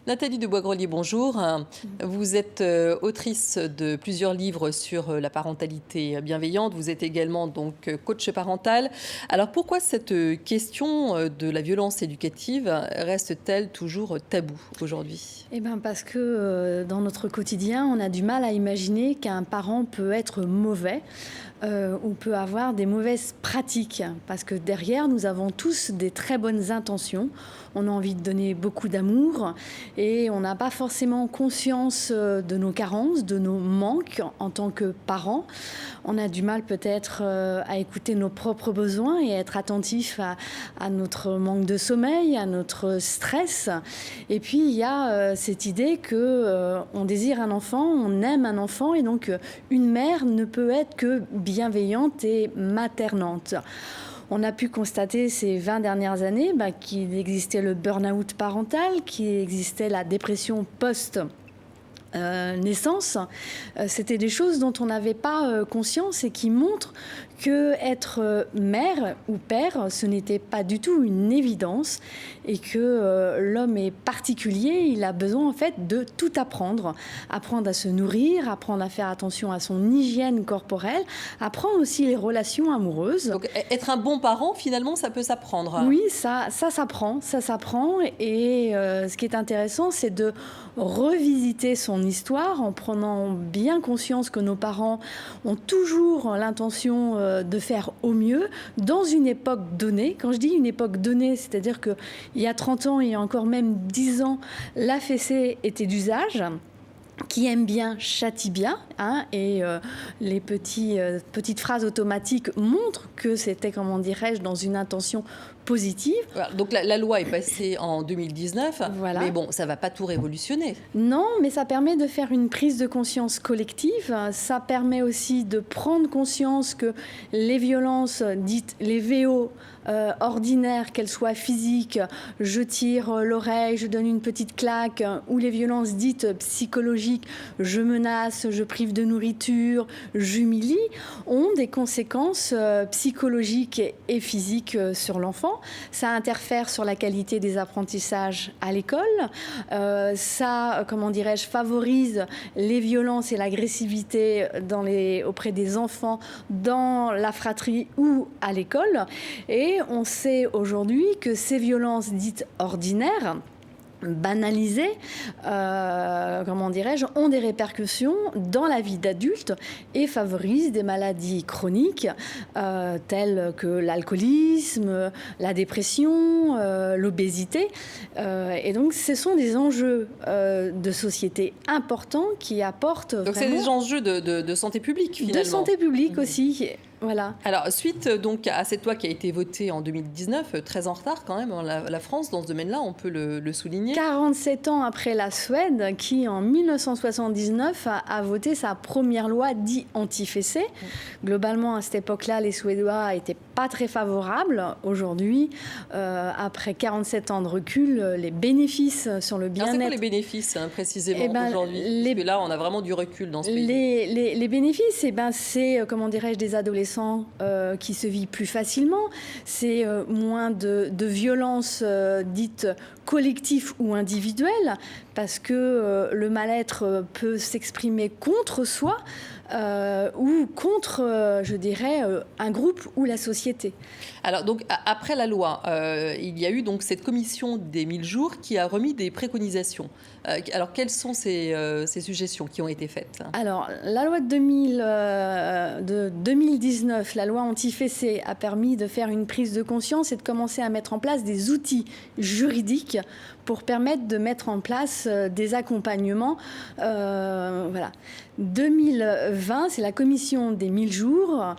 Nathalie de Boisgrelier, bonjour. Vous êtes autrice de plusieurs livres sur la parentalité bienveillante. Vous êtes également donc coach parental. Alors pourquoi cette question de la violence éducative reste-t-elle toujours taboue aujourd'hui ? Eh bien parce que dans notre quotidien, on a du mal à imaginer qu'un parent peut être mauvais ou peut avoir des mauvaises pratiques. Parce que derrière, nous avons tous des très bonnes intentions. On a envie de donner beaucoup d'amour et on n'a pas forcément conscience de nos carences, de nos manques en tant que parents. On a du mal peut-être à écouter nos propres besoins et être attentif à notre manque de sommeil, à notre stress. Et puis il y a cette idée que on désire un enfant, on aime un enfant et donc une mère ne peut être que bienveillante et maternante. On a pu constater ces 20 dernières années qu'il existait le burn-out parental, qu'il existait la dépression post-naissance. C'était des choses dont on n'avait pas conscience et qui montrent que être mère ou père, ce n'était pas du tout une évidence et que l'homme est particulier, il a besoin en fait de tout apprendre. Apprendre à se nourrir, apprendre à faire attention à son hygiène corporelle, apprendre aussi les relations amoureuses. Donc être un bon parent, finalement, ça peut s'apprendre. Oui, ça s'apprend. Et ce qui est intéressant, c'est de revisiter son histoire en prenant bien conscience que nos parents ont toujours l'intention de faire au mieux dans une époque donnée. Quand je dis une époque donnée, c'est-à-dire qu'il y a 30 ans, il y a encore même 10 ans, la fessée était d'usage. Qui aime bien châtie bien, hein, et les petites phrases automatiques montrent que c'était, comment dirais-je, dans une intention positive. Voilà, donc la loi est passée en 2019, voilà. Mais bon, ça ne va pas tout révolutionner. Non, mais ça permet de faire une prise de conscience collective. Ça permet aussi de prendre conscience que les violences dites les VO ordinaires, qu'elles soient physiques, je tire l'oreille, je donne une petite claque, ou les violences dites psychologiques, je menace, je prive de nourriture, j'humilie, ont des conséquences psychologiques et physiques sur l'enfant. Ça interfère sur la qualité des apprentissages à l'école. Ça, comment dirais-je, favorise les violences et l'agressivité auprès des enfants dans la fratrie ou à l'école. Et on sait aujourd'hui que ces violences dites ordinaires, banalisées, comment dirais-je, ont des répercussions dans la vie d'adulte et favorisent des maladies chroniques telles que l'alcoolisme, la dépression, l'obésité. Et donc, ce sont des enjeux de société importants qui apportent donc vraiment... c'est des enjeux de santé publique, finalement. De santé publique aussi. Voilà. Alors, suite donc à cette loi qui a été votée en 2019, très en retard quand même, la France dans ce domaine-là, on peut le souligner. 47 ans après la Suède, qui en 1979 a voté sa première loi dite anti-fessée. Globalement, à cette époque-là, les Suédois n'étaient pas très favorables. Aujourd'hui, après 47 ans de recul, les bénéfices sur le bien-être... Alors, c'est quoi les bénéfices, précisément, aujourd'hui ? Parce que là, on a vraiment du recul dans ce pays. Les bénéfices, c'est, comment dirais-je, des adolescents qui se vivent plus facilement. C'est moins de violences dites collectives ou individuelles, parce que le mal-être peut s'exprimer contre soi ou contre, je dirais, un groupe ou la société. Alors, donc, après la loi, il y a eu donc cette commission des 1000 jours qui a remis des préconisations. Alors, quelles sont ces suggestions qui ont été faites ? Alors, la loi de 2019, la loi anti-fessée, a permis de faire une prise de conscience et de commencer à mettre en place des outils juridiques pour permettre de mettre en place des accompagnements. Voilà. 2020, c'est la commission des 1000 jours,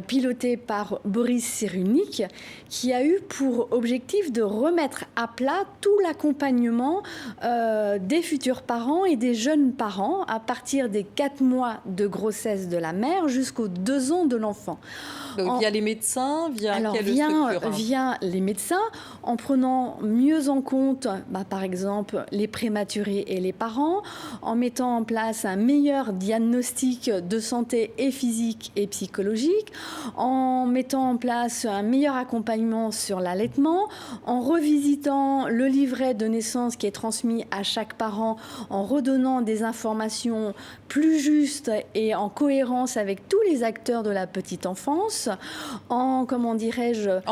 pilotée par Boris Cyrulnik, qui a eu pour objectif de remettre à plat tout l'accompagnement des futurs parents et des jeunes parents à partir des 4 mois de grossesse de la mère jusqu'aux 2 ans de l'enfant. Donc, via les médecins, via quelle structure ? Via les médecins, en prenant mieux en compte par exemple les prématurés et les parents, en mettant en place un meilleur diagnostic de santé et physique et psychologique, en mettant en place un meilleur accompagnement sur l'allaitement, en revisitant le livret de naissance qui est transmis à chaque parent, en redonnant des informations plus justes et en cohérence avec tous les acteurs de la petite enfance, en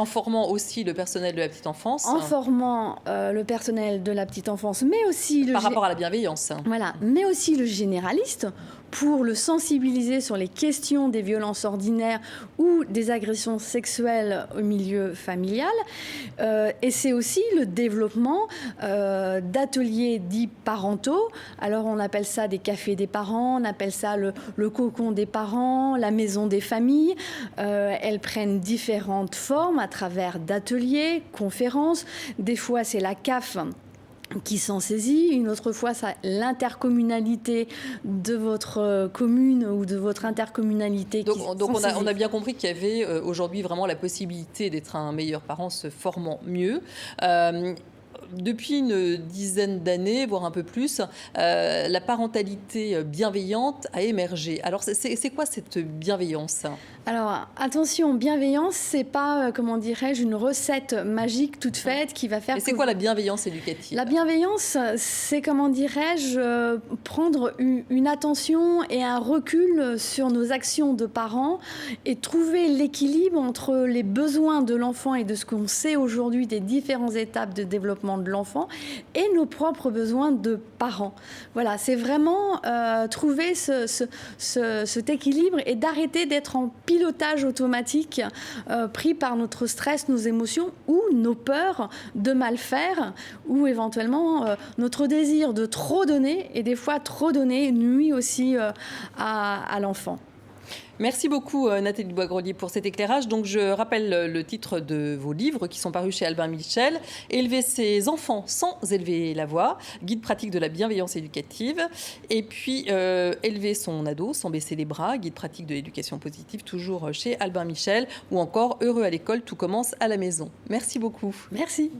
formant aussi le personnel de la petite enfance. En formant le personnel de la petite enfance, mais aussi par rapport à la bienveillance. Voilà, mais aussi le généraliste, pour le sensibiliser sur les questions des violences ordinaires ou des agressions sexuelles au milieu familial. Et c'est aussi le développement d'ateliers dits parentaux. Alors on appelle ça des cafés des parents, on appelle ça le cocon des parents, la maison des familles. Elles prennent différentes formes à travers d'ateliers, conférences. Des fois c'est la CAF qui s'en saisit. Une autre fois, c'est l'intercommunalité de votre commune ou de votre intercommunalité. Donc on a bien compris qu'il y avait aujourd'hui vraiment la possibilité d'être un meilleur parent se formant mieux. Depuis une dizaine d'années, voire un peu plus, la parentalité bienveillante a émergé. Alors, c'est quoi cette bienveillance ? Alors, attention, bienveillance, c'est pas, une recette magique toute faite qui va faire... Et c'est quoi la bienveillance éducative ? La bienveillance, c'est, prendre une attention et un recul sur nos actions de parents et trouver l'équilibre entre les besoins de l'enfant et de ce qu'on sait aujourd'hui des différentes étapes de développement de l'enfant et nos propres besoins de parents. Voilà, c'est vraiment trouver cet équilibre et d'arrêter d'être en pilotage automatique pris par notre stress, nos émotions ou nos peurs de mal faire ou éventuellement notre désir de trop donner, et des fois trop donner nuit aussi à l'enfant. Merci beaucoup Nathalie Boisgrelier pour cet éclairage. Donc je rappelle le titre de vos livres qui sont parus chez Albin Michel. Élever ses enfants sans élever la voix, guide pratique de la bienveillance éducative. Et puis élever son ado sans baisser les bras, guide pratique de l'éducation positive, toujours chez Albin Michel. Ou encore Heureux à l'école, tout commence à la maison. Merci beaucoup. Merci.